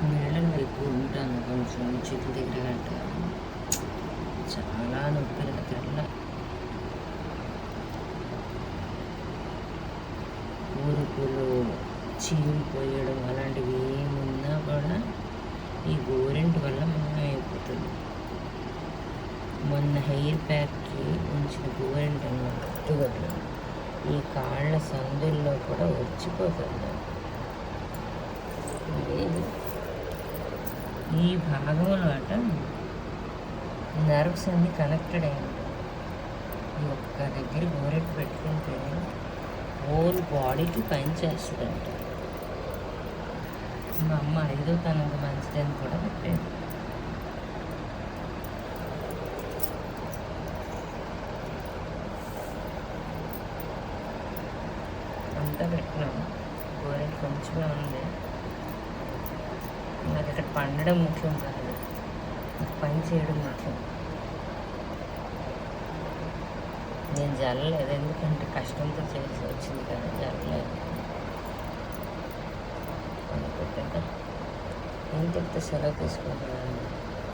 నీళ్ళలో ఎక్కువ ఉంటాను, కొంచెం చేతుల దగ్గర గంట చాలా నొప్పిలు తెల్ల ఊరుపులు చీలిపోయడం అలాంటివి ఏమున్నా కూడా ఈ గోరెంట్ వల్ల మనం అయిపోతుంది. మొన్న హెయిర్ ప్యాక్కి ఉంచిన గోరెంట్ అన్నమాట కట్టుబడి ఈ కాళ్ళ సందుల్లో కూడా వచ్చిపోతుంది. లేదు ఈ భాగంలో అట నర్వ్స్ అన్నీ కనెక్టెడ్ అయి ఉంటాయి. ఈ ఒక్క దగ్గర గోరెట్టు పెట్టుకుంటే హోల్ బాడీకి పని చేస్తుందంట. మా అమ్మ 5వ తనంత మంచిదని కూడా పెట్టాను. అంతా పెట్టినాము. గోరెంట్ కొంచెమే ఉంది. నాకు ఇక్కడ పండడం ముఖ్యం కాదు, పని చేయడం ముఖ్యం. నేను జల్లలేదు, ఎందుకంటే కష్టంతో చేసి వచ్చింది కదా, జల్లలేదు. ఏం చెప్తే సెలవు తీసుకుంటున్నాను.